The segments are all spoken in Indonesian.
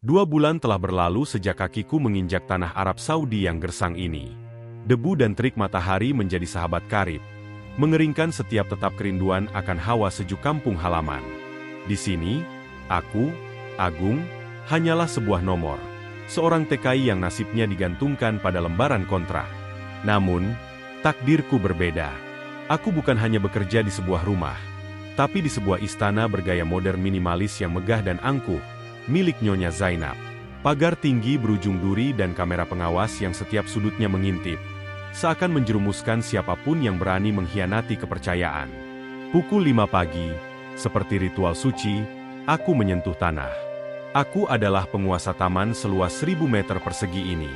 2 bulan telah berlalu sejak kakiku menginjak tanah Arab Saudi yang gersang ini. Debu dan terik matahari menjadi sahabat karib, mengeringkan setiap tetap kerinduan akan hawa sejuk kampung halaman. Di sini, aku, Agung, hanyalah sebuah nomor. Seorang TKI yang nasibnya digantungkan pada lembaran kontrak. Namun, takdirku berbeda. Aku bukan hanya bekerja di sebuah rumah, tapi di sebuah istana bergaya modern minimalis yang megah dan angkuh, milik Nyonya Zainab. Pagar tinggi berujung duri dan kamera pengawas yang setiap sudutnya mengintip, seakan menjerumuskan siapapun yang berani mengkhianati kepercayaan. Pukul 5 pagi, seperti ritual suci, aku menyentuh tanah. Aku adalah penguasa taman seluas 1000 meter persegi ini.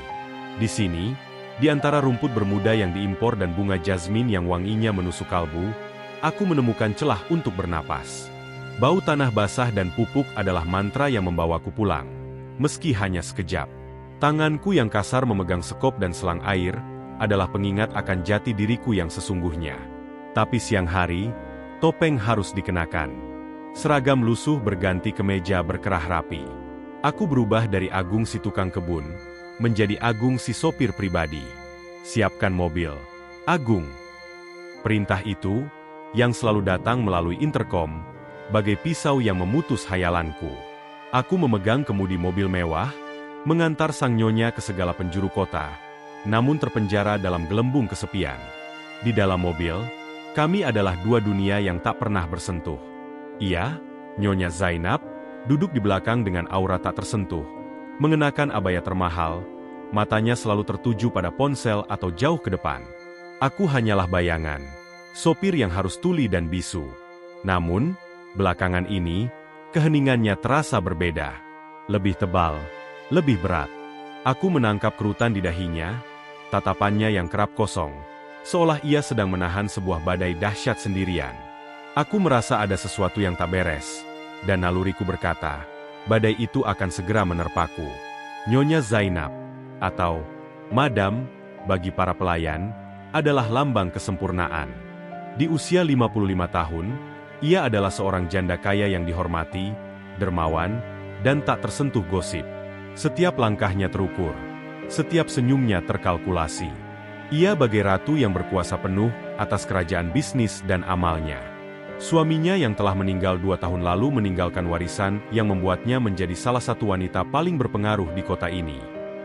Di sini, di antara rumput bermuda yang diimpor dan bunga jasmin yang wanginya menusuk kalbu, aku menemukan celah untuk bernapas. Bau tanah basah dan pupuk adalah mantra yang membawaku pulang, meski hanya sekejap. Tanganku yang kasar memegang sekop dan selang air adalah pengingat akan jati diriku yang sesungguhnya. Tapi siang hari, topeng harus dikenakan. Seragam lusuh berganti kemeja berkerah rapi. Aku berubah dari Agung si tukang kebun, menjadi Agung si sopir pribadi. Siapkan mobil, Agung. Perintah itu, yang selalu datang melalui interkom, bagai pisau yang memutus hayalanku. Aku memegang kemudi mobil mewah, mengantar sang nyonya ke segala penjuru kota, namun terpenjara dalam gelembung kesepian. Di dalam mobil, kami adalah 2 dunia yang tak pernah bersentuh. Ia, Nyonya Zainab, duduk di belakang dengan aura tak tersentuh, mengenakan abaya termahal, matanya selalu tertuju pada ponsel atau jauh ke depan. Aku hanyalah bayangan, sopir yang harus tuli dan bisu. Namun, belakangan ini, keheningannya terasa berbeda. Lebih tebal, lebih berat. Aku menangkap kerutan di dahinya, tatapannya yang kerap kosong, seolah ia sedang menahan sebuah badai dahsyat sendirian. Aku merasa ada sesuatu yang tak beres, dan naluriku berkata, badai itu akan segera menerpaku. Nyonya Zainab, atau Madam, bagi para pelayan, adalah lambang kesempurnaan. Di usia 55 tahun, ia adalah seorang janda kaya yang dihormati, dermawan, dan tak tersentuh gosip. Setiap langkahnya terukur, setiap senyumnya terkalkulasi. Ia bagai ratu yang berkuasa penuh atas kerajaan bisnis dan amalnya. Suaminya yang telah meninggal 2 tahun lalu meninggalkan warisan yang membuatnya menjadi salah satu wanita paling berpengaruh di kota ini.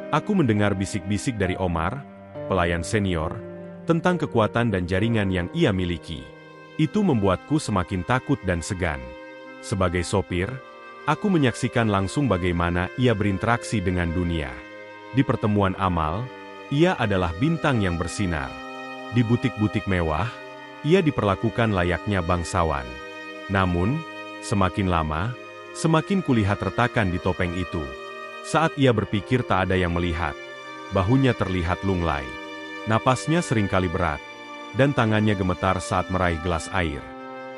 Aku mendengar bisik-bisik dari Omar, pelayan senior, tentang kekuatan dan jaringan yang ia miliki. Itu membuatku semakin takut dan segan. Sebagai sopir, aku menyaksikan langsung bagaimana ia berinteraksi dengan dunia. Di pertemuan amal, ia adalah bintang yang bersinar. Di butik-butik mewah, ia diperlakukan layaknya bangsawan. Namun, semakin lama, semakin kulihat retakan di topeng itu. Saat ia berpikir tak ada yang melihat, bahunya terlihat lunglai. Napasnya seringkali berat, dan tangannya gemetar saat meraih gelas air.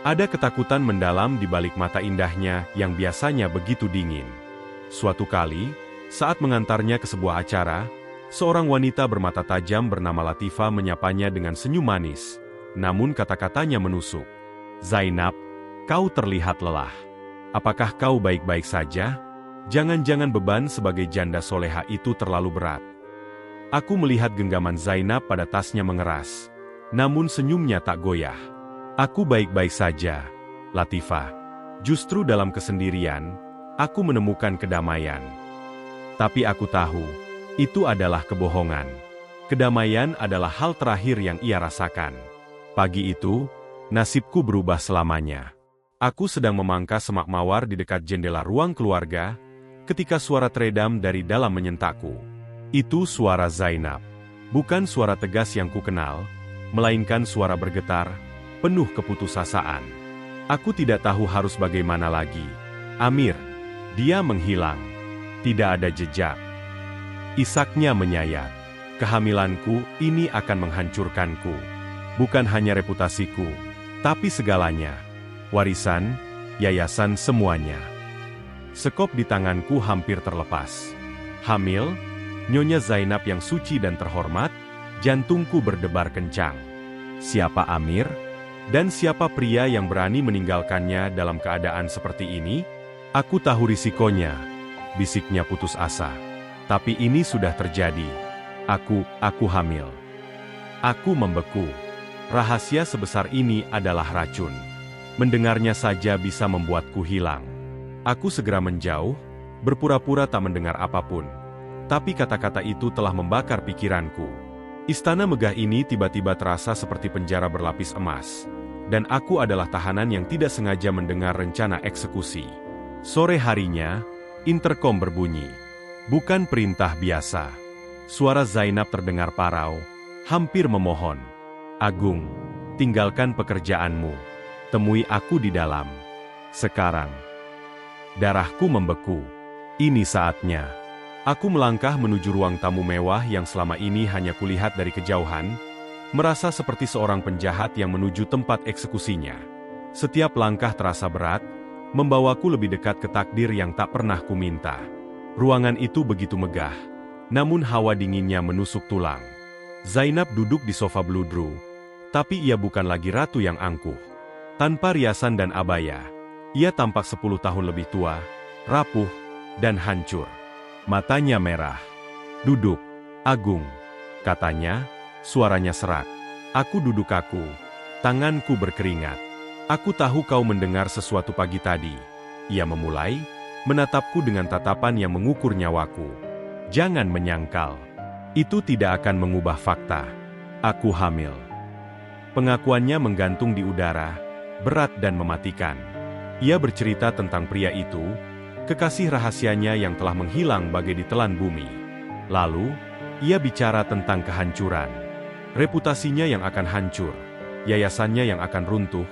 Ada ketakutan mendalam di balik mata indahnya yang biasanya begitu dingin. Suatu kali, saat mengantarnya ke sebuah acara, seorang wanita bermata tajam bernama Latifah menyapanya dengan senyum manis. Namun kata-katanya menusuk. Zainab, kau terlihat lelah. Apakah kau baik-baik saja? Jangan-jangan beban sebagai janda soleha itu terlalu berat. Aku melihat genggaman Zainab pada tasnya mengeras. Namun senyumnya tak goyah. Aku baik-baik saja, Latifah. Justru dalam kesendirian, aku menemukan kedamaian. Tapi aku tahu, itu adalah kebohongan. Kedamaian adalah hal terakhir yang ia rasakan. Pagi itu, nasibku berubah selamanya. Aku sedang memangkas semak mawar di dekat jendela ruang keluarga, ketika suara teredam dari dalam menyentakku. Itu suara Zainab. Bukan suara tegas yang kukenal, melainkan suara bergetar, penuh keputusasaan. Aku tidak tahu harus bagaimana lagi. Amir, dia menghilang. Tidak ada jejak. Isaknya menyayat. Kehamilanku ini akan menghancurkanku. Bukan hanya reputasiku, tapi segalanya. Warisan, yayasan, semuanya. Sekop di tanganku hampir terlepas. Hamil, Nyonya Zainab yang suci dan terhormat, jantungku berdebar kencang. Siapa Amir? Dan siapa pria yang berani meninggalkannya dalam keadaan seperti ini? Aku tahu risikonya. bisiknya putus asa. Tapi ini sudah terjadi. Aku hamil. Aku membeku. Rahasia sebesar ini adalah racun. Mendengarnya saja bisa membuatku hilang. Aku segera menjauh, berpura-pura tak mendengar apapun. Tapi kata-kata itu telah membakar pikiranku. Istana megah ini tiba-tiba terasa seperti penjara berlapis emas. Dan aku adalah tahanan yang tidak sengaja mendengar rencana eksekusi. Sore harinya, interkom berbunyi. Bukan perintah biasa. Suara Zainab terdengar parau, hampir memohon. Agung, tinggalkan pekerjaanmu. Temui aku di dalam. Sekarang. Darahku membeku. Ini saatnya. Aku melangkah menuju ruang tamu mewah yang selama ini hanya kulihat dari kejauhan, merasa seperti seorang penjahat yang menuju tempat eksekusinya. Setiap langkah terasa berat, membawaku lebih dekat ke takdir yang tak pernah kuminta. Ruangan itu begitu megah, namun hawa dinginnya menusuk tulang. Zainab duduk di sofa bludru, tapi ia bukan lagi ratu yang angkuh. Tanpa riasan dan abaya, ia tampak 10 tahun lebih tua, rapuh, dan hancur. Matanya merah. Duduk, Agung, katanya, suaranya serak. Aku duduk kaku, tanganku berkeringat. Aku tahu kau mendengar sesuatu pagi tadi. Ia memulai, menatapku dengan tatapan yang mengukur nyawaku. Jangan menyangkal. Itu tidak akan mengubah fakta. Aku hamil. Pengakuannya menggantung di udara, berat dan mematikan. Ia bercerita tentang pria itu, kekasih rahasianya yang telah menghilang bagai ditelan bumi. Lalu, ia bicara tentang kehancuran. Reputasinya yang akan hancur, yayasannya yang akan runtuh,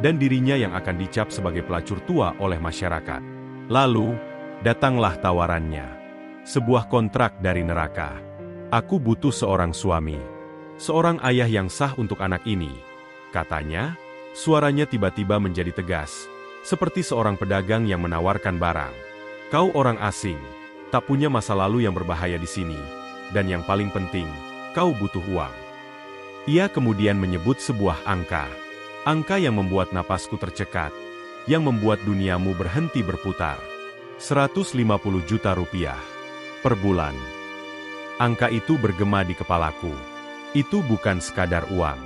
dan dirinya yang akan dicap sebagai pelacur tua oleh masyarakat. Lalu, datanglah tawarannya. Sebuah kontrak dari neraka. Aku butuh seorang suami. Seorang ayah yang sah untuk anak ini. Katanya, suaranya tiba-tiba menjadi tegas. Seperti seorang pedagang yang menawarkan barang. Kau orang asing, tak punya masa lalu yang berbahaya di sini. Dan yang paling penting, kau butuh uang. Ia kemudian menyebut sebuah angka. Angka yang membuat napasku tercekat. Yang membuat duniamu berhenti berputar. 150 juta rupiah per bulan. Angka itu bergema di kepalaku. Itu bukan sekadar uang.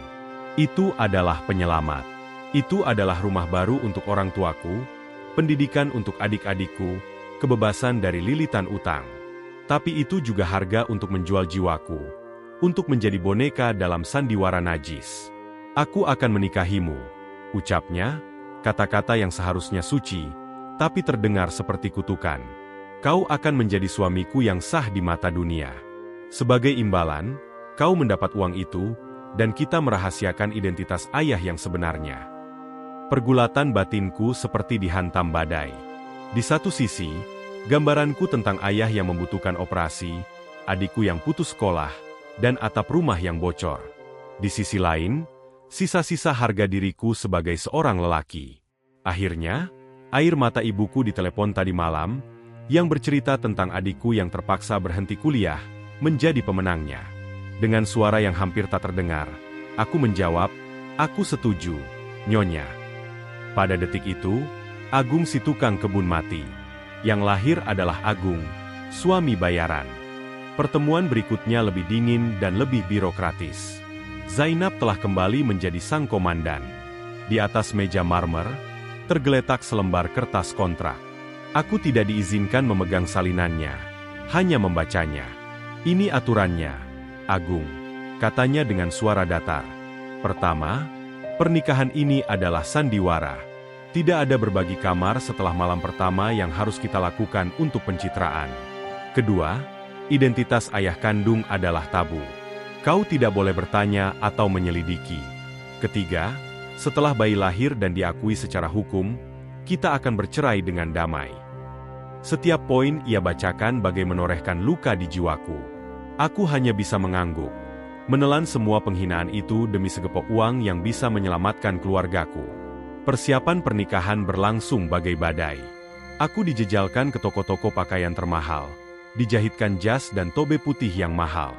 Itu adalah penyelamat. Itu adalah rumah baru untuk orang tuaku, pendidikan untuk adik-adikku, kebebasan dari lilitan utang. Tapi itu juga harga untuk menjual jiwaku, untuk menjadi boneka dalam sandiwara najis. Aku akan menikahimu, ucapnya, kata-kata yang seharusnya suci, tapi terdengar seperti kutukan. Kau akan menjadi suamiku yang sah di mata dunia. Sebagai imbalan, kau mendapat uang itu, dan kita merahasiakan identitas ayah yang sebenarnya. Pergulatan batinku seperti dihantam badai. Di satu sisi, gambaranku tentang ayah yang membutuhkan operasi, adikku yang putus sekolah, dan atap rumah yang bocor. Di sisi lain, sisa-sisa harga diriku sebagai seorang lelaki. Akhirnya, air mata ibuku ditelepon tadi malam, yang bercerita tentang adikku yang terpaksa berhenti kuliah, menjadi pemenangnya. Dengan suara yang hampir tak terdengar, aku menjawab, aku setuju, Nyonya. Pada detik itu, Agung si tukang kebun mati. Yang lahir adalah Agung, suami bayaran. Pertemuan berikutnya lebih dingin dan lebih birokratis. Zainab telah kembali menjadi sang komandan. Di atas meja marmer, tergeletak selembar kertas kontrak. Aku tidak diizinkan memegang salinannya, hanya membacanya. Ini aturannya, Agung, katanya dengan suara datar. Pertama, pernikahan ini adalah sandiwara. Tidak ada berbagi kamar setelah malam pertama yang harus kita lakukan untuk pencitraan. Kedua, identitas ayah kandung adalah tabu. Kau tidak boleh bertanya atau menyelidiki. Ketiga, setelah bayi lahir dan diakui secara hukum, kita akan bercerai dengan damai. Setiap poin ia bacakan bagai menorehkan luka di jiwaku. Aku hanya bisa mengangguk, menelan semua penghinaan itu demi segepok uang yang bisa menyelamatkan keluargaku. Persiapan pernikahan berlangsung bagai badai. Aku dijejalkan ke toko-toko pakaian termahal, dijahitkan jas dan tobe putih yang mahal.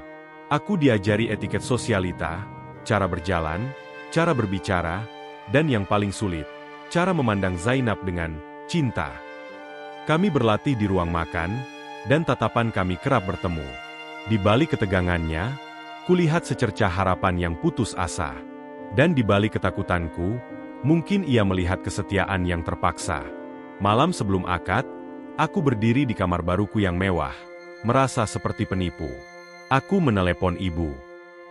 Aku diajari etiket sosialita, cara berjalan, cara berbicara, dan yang paling sulit, cara memandang Zainab dengan cinta. Kami berlatih di ruang makan, dan tatapan kami kerap bertemu. Di balik ketegangannya, kulihat secercah harapan yang putus asa. Dan di balik ketakutanku, mungkin ia melihat kesetiaan yang terpaksa. Malam sebelum akad, aku berdiri di kamar baruku yang mewah, merasa seperti penipu. Aku menelepon ibu.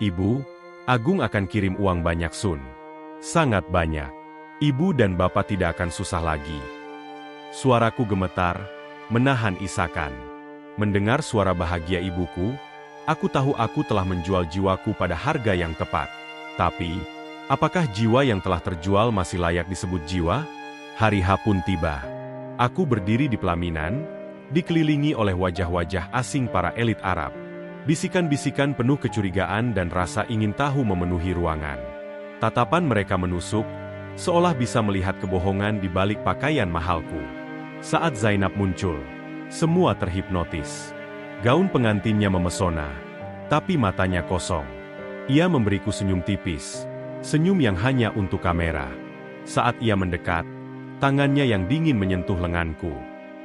Ibu, Agung akan kirim uang banyak Sun. Sangat banyak. Ibu dan bapak tidak akan susah lagi. Suaraku gemetar, menahan isakan. Mendengar suara bahagia ibuku, aku tahu aku telah menjual jiwaku pada harga yang tepat. Tapi, apakah jiwa yang telah terjual masih layak disebut jiwa? Hari H pun tiba. Aku berdiri di pelaminan, dikelilingi oleh wajah-wajah asing para elit Arab. Bisikan-bisikan penuh kecurigaan dan rasa ingin tahu memenuhi ruangan. Tatapan mereka menusuk, seolah bisa melihat kebohongan di balik pakaian mahalku. Saat Zainab muncul, semua terhipnotis. Gaun pengantinnya memesona, tapi matanya kosong. Ia memberiku senyum tipis, senyum yang hanya untuk kamera. Saat ia mendekat, tangannya yang dingin menyentuh lenganku.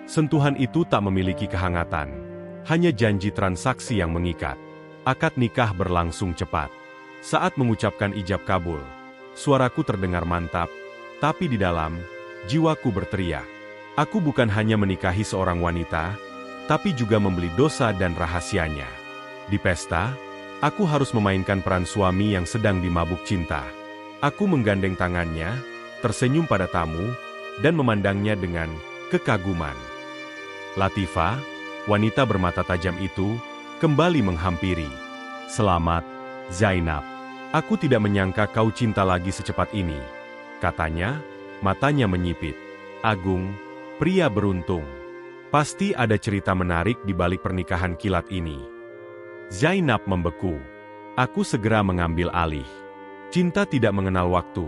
Sentuhan itu tak memiliki kehangatan, hanya janji transaksi yang mengikat. Akad nikah berlangsung cepat. Saat mengucapkan ijab kabul, suaraku terdengar mantap, tapi di dalam, jiwaku berteriak. Aku bukan hanya menikahi seorang wanita, tapi juga membeli dosa dan rahasianya. Di pesta, aku harus memainkan peran suami yang sedang dimabuk cinta. Aku menggandeng tangannya, tersenyum pada tamu, dan memandangnya dengan kekaguman. Latifah, wanita bermata tajam itu, kembali menghampiri. Selamat, Zainab. Aku tidak menyangka kau cinta lagi secepat ini. Katanya, matanya menyipit. Agung, pria beruntung. Pasti ada cerita menarik di balik pernikahan kilat ini. Zainab membeku. Aku segera mengambil alih. Cinta tidak mengenal waktu,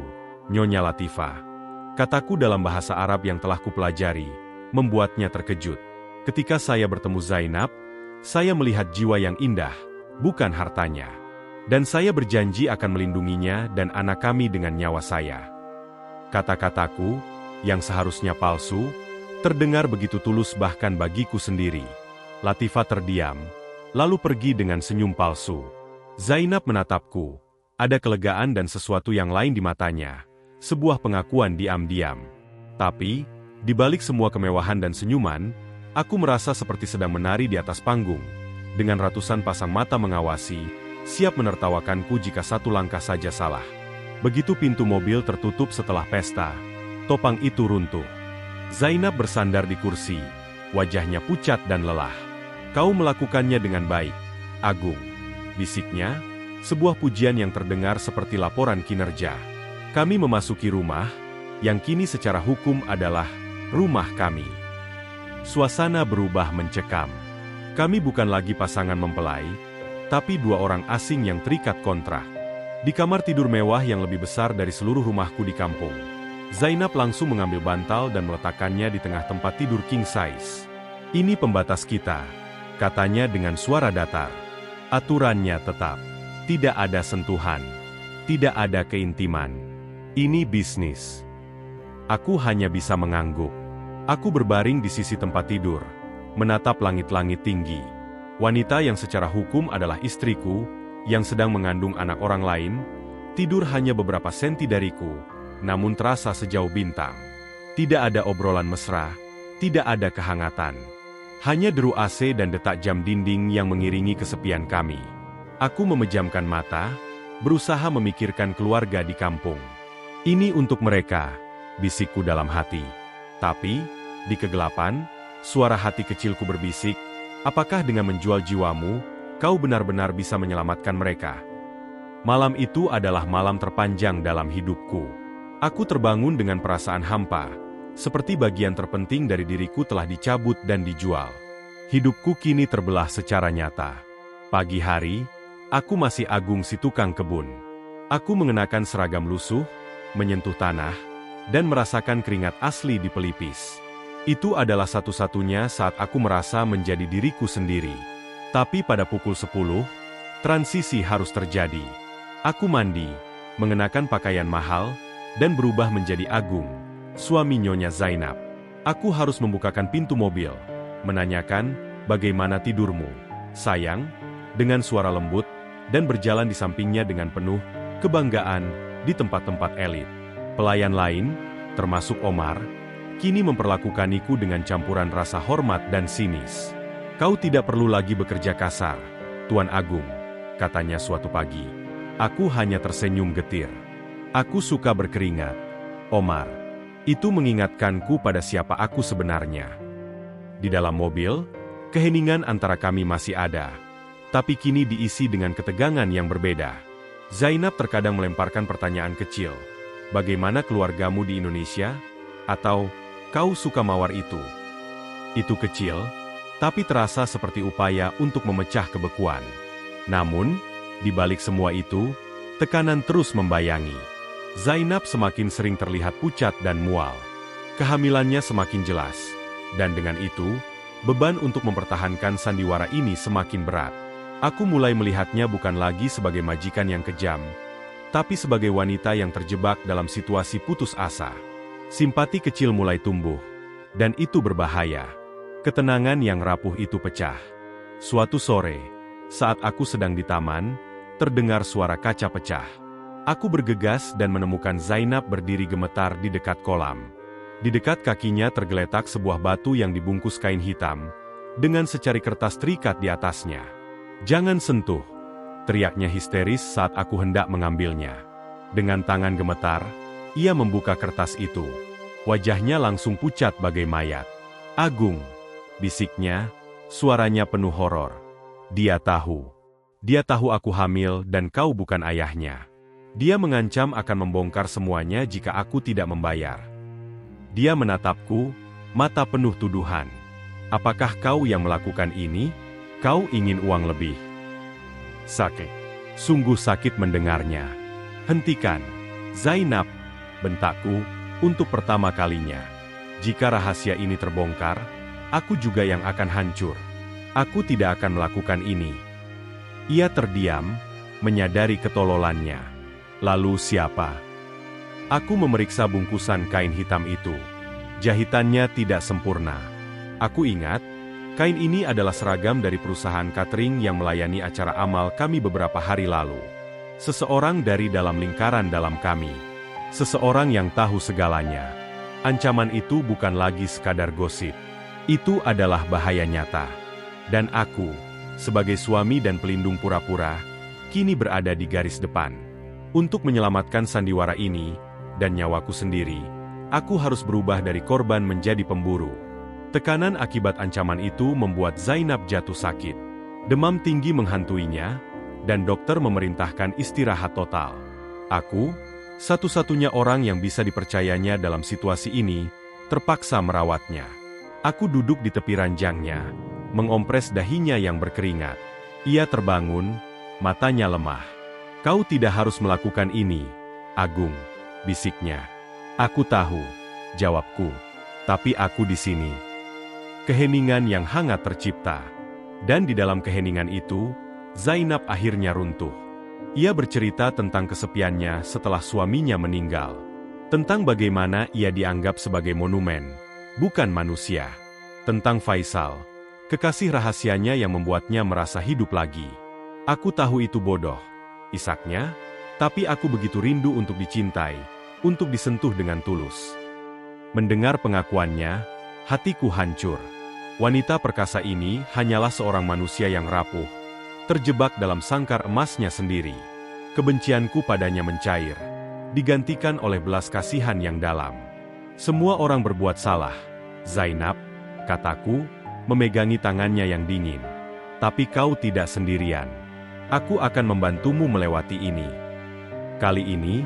Nyonya Latifah. Kataku dalam bahasa Arab yang telah kupelajari, membuatnya terkejut. Ketika saya bertemu Zainab, saya melihat jiwa yang indah, bukan hartanya. Dan saya berjanji akan melindunginya dan anak kami dengan nyawa saya. Kata-kataku, yang seharusnya palsu, terdengar begitu tulus bahkan bagiku sendiri. Latifah terdiam, lalu pergi dengan senyum palsu. Zainab menatapku, ada kelegaan dan sesuatu yang lain di matanya, sebuah pengakuan diam-diam. Tapi, di balik semua kemewahan dan senyuman, aku merasa seperti sedang menari di atas panggung, dengan ratusan pasang mata mengawasi, siap menertawakanku jika satu langkah saja salah. Begitu pintu mobil tertutup setelah pesta, topang itu runtuh. Zainab bersandar di kursi, wajahnya pucat dan lelah. Kau melakukannya dengan baik, Agung. Bisiknya, sebuah pujian yang terdengar seperti laporan kinerja. Kami memasuki rumah, yang kini secara hukum adalah rumah kami. Suasana berubah mencekam. Kami bukan lagi pasangan mempelai, tapi dua orang asing yang terikat kontrak. Di kamar tidur mewah yang lebih besar dari seluruh rumahku di kampung, Zainab langsung mengambil bantal dan meletakkannya di tengah tempat tidur king size. Ini pembatas kita, katanya dengan suara datar. Aturannya tetap, tidak ada sentuhan, tidak ada keintiman. Ini bisnis. Aku hanya bisa mengangguk. Aku berbaring di sisi tempat tidur, menatap langit-langit tinggi. Wanita yang secara hukum adalah istriku, yang sedang mengandung anak orang lain, tidur hanya beberapa senti dariku, namun terasa sejauh bintang. Tidak ada obrolan mesra, tidak ada kehangatan. Hanya deru AC dan detak jam dinding yang mengiringi kesepian kami. Aku memejamkan mata, berusaha memikirkan keluarga di kampung. Ini untuk mereka, bisikku dalam hati. Tapi, di kegelapan, suara hati kecilku berbisik, apakah dengan menjual jiwamu, kau benar-benar bisa menyelamatkan mereka? Malam itu adalah malam terpanjang dalam hidupku. Aku terbangun dengan perasaan hampa, seperti bagian terpenting dari diriku telah dicabut dan dijual. Hidupku kini terbelah secara nyata. Pagi hari, aku masih Agung si tukang kebun. Aku mengenakan seragam lusuh, menyentuh tanah, dan merasakan keringat asli di pelipis. Itu adalah satu-satunya saat aku merasa menjadi diriku sendiri. Tapi pada pukul 10, transisi harus terjadi. Aku mandi, mengenakan pakaian mahal, dan berubah menjadi Agung, suami Nyonya Zainab. Aku harus membukakan pintu mobil, menanyakan, bagaimana tidurmu, sayang, dengan suara lembut, dan berjalan di sampingnya dengan penuh kebanggaan di tempat-tempat elit. Pelayan lain, termasuk Omar, kini memperlakukaniku dengan campuran rasa hormat dan sinis. Kau tidak perlu lagi bekerja kasar, Tuan Agung, katanya suatu pagi. Aku hanya tersenyum getir. Aku suka berkeringat, Omar. Itu mengingatkanku pada siapa aku sebenarnya. Di dalam mobil, keheningan antara kami masih ada, tapi kini diisi dengan ketegangan yang berbeda. Zainab terkadang melemparkan pertanyaan kecil. Bagaimana keluargamu di Indonesia? Atau, kau suka mawar itu? Itu kecil, tapi terasa seperti upaya untuk memecah kebekuan. Namun, di balik semua itu, tekanan terus membayangi. Zainab semakin sering terlihat pucat dan mual. Kehamilannya semakin jelas, dan dengan itu, beban untuk mempertahankan sandiwara ini semakin berat. Aku mulai melihatnya bukan lagi sebagai majikan yang kejam, tapi sebagai wanita yang terjebak dalam situasi putus asa. Simpati kecil mulai tumbuh, dan itu berbahaya. Ketenangan yang rapuh itu pecah. Suatu sore, saat aku sedang di taman, terdengar suara kaca pecah. Aku bergegas dan menemukan Zainab berdiri gemetar di dekat kolam. Di dekat kakinya tergeletak sebuah batu yang dibungkus kain hitam, dengan secari kertas terikat di atasnya. "Jangan sentuh!" teriaknya histeris saat aku hendak mengambilnya. Dengan tangan gemetar, ia membuka kertas itu. Wajahnya langsung pucat bagai mayat. "Agung!" bisiknya, suaranya penuh horor. Dia tahu aku hamil dan kau bukan ayahnya. Dia mengancam akan membongkar semuanya jika aku tidak membayar. Dia menatapku, mata penuh tuduhan. "Apakah kau yang melakukan ini? Kau ingin uang lebih?" Sakit. Sungguh sakit mendengarnya. "Hentikan, Zainab," bentakku, untuk pertama kalinya. "Jika rahasia ini terbongkar, aku juga yang akan hancur. Aku tidak akan melakukan ini." Ia terdiam, menyadari ketololannya. "Lalu siapa?" Aku memeriksa bungkusan kain hitam itu. Jahitannya tidak sempurna. Aku ingat, kain ini adalah seragam dari perusahaan catering yang melayani acara amal kami beberapa hari lalu. Seseorang dari dalam lingkaran dalam kami. Seseorang yang tahu segalanya. Ancaman itu bukan lagi sekadar gosip. Itu adalah bahaya nyata. Dan aku, sebagai suami dan pelindung pura-pura, kini berada di garis depan. Untuk menyelamatkan sandiwara ini, dan nyawaku sendiri, aku harus berubah dari korban menjadi pemburu. Tekanan akibat ancaman itu membuat Zainab jatuh sakit. Demam tinggi menghantuinya, dan dokter memerintahkan istirahat total. Aku, satu-satunya orang yang bisa dipercayanya dalam situasi ini, terpaksa merawatnya. Aku duduk di tepi ranjangnya, mengompres dahinya yang berkeringat. Ia terbangun, matanya lemah. "Kau tidak harus melakukan ini, Agung," bisiknya. "Aku tahu," jawabku. "Tapi aku di sini." Keheningan yang hangat tercipta. Dan di dalam keheningan itu, Zainab akhirnya runtuh. Ia bercerita tentang kesepiannya setelah suaminya meninggal. Tentang bagaimana ia dianggap sebagai monumen, bukan manusia. Tentang Faisal, kekasih rahasianya yang membuatnya merasa hidup lagi. "Aku tahu itu bodoh," isaknya, "tapi aku begitu rindu untuk dicintai, untuk disentuh dengan tulus." Mendengar pengakuannya, hatiku hancur. Wanita perkasa ini hanyalah seorang manusia yang rapuh, terjebak dalam sangkar emasnya sendiri. Kebencianku padanya mencair, digantikan oleh belas kasihan yang dalam. "Semua orang berbuat salah, Zainab," kataku, memegangi tangannya yang dingin. "Tapi kau tidak sendirian. Aku akan membantumu melewati ini." Kali ini,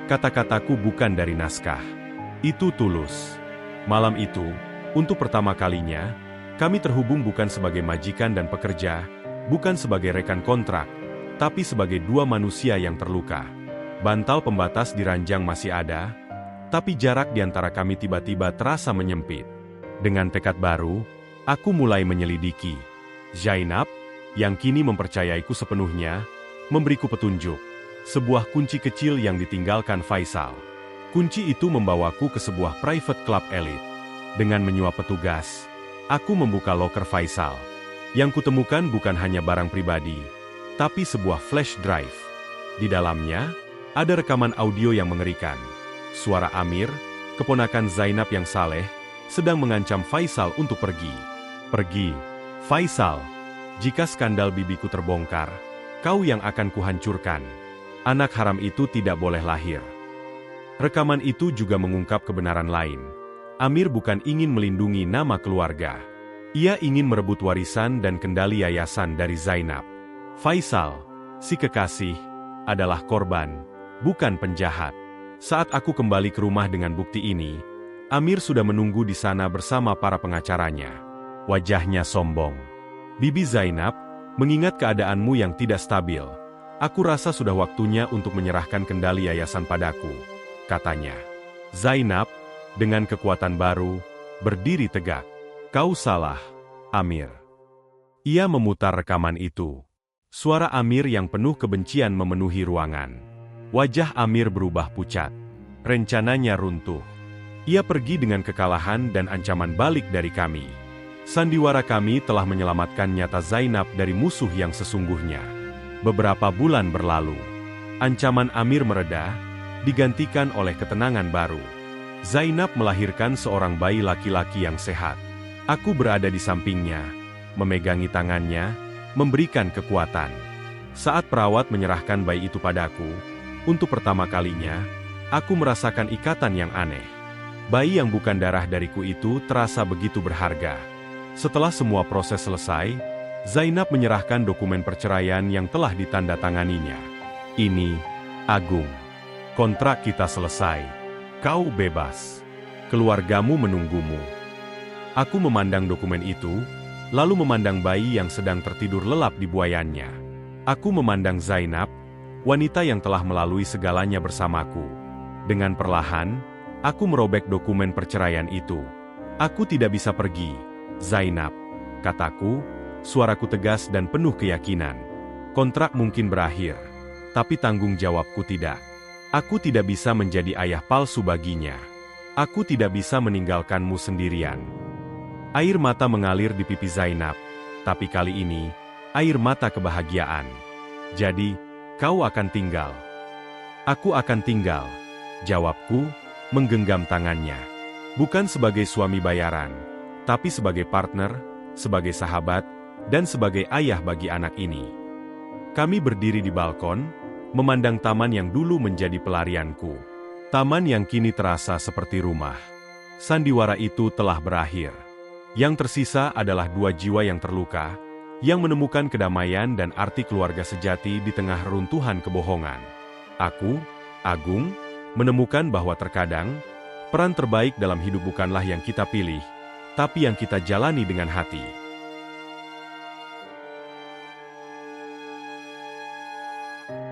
kata-kataku bukan dari naskah. Itu tulus. Malam itu, untuk pertama kalinya, kami terhubung bukan sebagai majikan dan pekerja, bukan sebagai rekan kontrak, tapi sebagai dua manusia yang terluka. Bantal pembatas di ranjang masih ada, tapi jarak di antara kami tiba-tiba terasa menyempit. Dengan tekad baru, aku mulai menyelidiki. Zainab, yang kini mempercayaiku sepenuhnya, memberiku petunjuk. Sebuah kunci kecil yang ditinggalkan Faisal. Kunci itu membawaku ke sebuah private club elit. Dengan menyuap petugas, aku membuka loker Faisal. Yang kutemukan bukan hanya barang pribadi, tapi sebuah flash drive. Di dalamnya, ada rekaman audio yang mengerikan. Suara Amir, keponakan Zainab yang saleh, sedang mengancam Faisal untuk pergi. Pergi, Faisal. Jika skandal bibiku terbongkar, kau yang akan kuhancurkan. Anak haram itu tidak boleh lahir. Rekaman itu juga mengungkap kebenaran lain. Amir bukan ingin melindungi nama keluarga. Ia ingin merebut warisan dan kendali yayasan dari Zainab. Faisal, si kekasih, adalah korban, bukan penjahat. Saat aku kembali ke rumah dengan bukti ini, Amir sudah menunggu di sana bersama para pengacaranya. Wajahnya sombong. Bibi Zainab, mengingat keadaanmu yang tidak stabil, aku rasa sudah waktunya untuk menyerahkan kendali yayasan padaku, katanya. Zainab, dengan kekuatan baru, berdiri tegak. Kau salah, Amir. Ia memutar rekaman itu. Suara Amir yang penuh kebencian memenuhi ruangan. Wajah Amir berubah pucat. Rencananya runtuh. Ia pergi dengan kekalahan dan ancaman balik dari kami. Sandiwara kami telah menyelamatkan nyata Zainab dari musuh yang sesungguhnya. Beberapa bulan berlalu. Ancaman Amir mereda, digantikan oleh ketenangan baru. Zainab melahirkan seorang bayi laki-laki yang sehat. Aku berada di sampingnya, memegangi tangannya, memberikan kekuatan. Saat perawat menyerahkan bayi itu padaku, untuk pertama kalinya, aku merasakan ikatan yang aneh. Bayi yang bukan darah dariku itu terasa begitu berharga. Setelah semua proses selesai, Zainab menyerahkan dokumen perceraian yang telah ditandatanganinya. Ini, Agung. Kontrak kita selesai. Kau bebas. Keluargamu menunggumu. Aku memandang dokumen itu, lalu memandang bayi yang sedang tertidur lelap di buayannya. Aku memandang Zainab, wanita yang telah melalui segalanya bersamaku. Dengan perlahan, aku merobek dokumen perceraian itu. Aku tidak bisa pergi, Zainab, kataku, suaraku tegas dan penuh keyakinan. Kontrak mungkin berakhir, tapi tanggung jawabku tidak. Aku tidak bisa menjadi ayah palsu baginya. Aku tidak bisa meninggalkanmu sendirian. Air mata mengalir di pipi Zainab, tapi kali ini, air mata kebahagiaan. Jadi, kau akan tinggal. Aku akan tinggal, jawabku, menggenggam tangannya. Bukan sebagai suami bayaran, tapi sebagai partner, sebagai sahabat, dan sebagai ayah bagi anak ini. Kami berdiri di balkon, memandang taman yang dulu menjadi pelarianku. Taman yang kini terasa seperti rumah. Sandiwara itu telah berakhir. Yang tersisa adalah dua jiwa yang terluka, yang menemukan kedamaian dan arti keluarga sejati di tengah runtuhan kebohongan. Aku, Agung, menemukan bahwa terkadang, peran terbaik dalam hidup bukanlah yang kita pilih, tapi yang kita jalani dengan hati.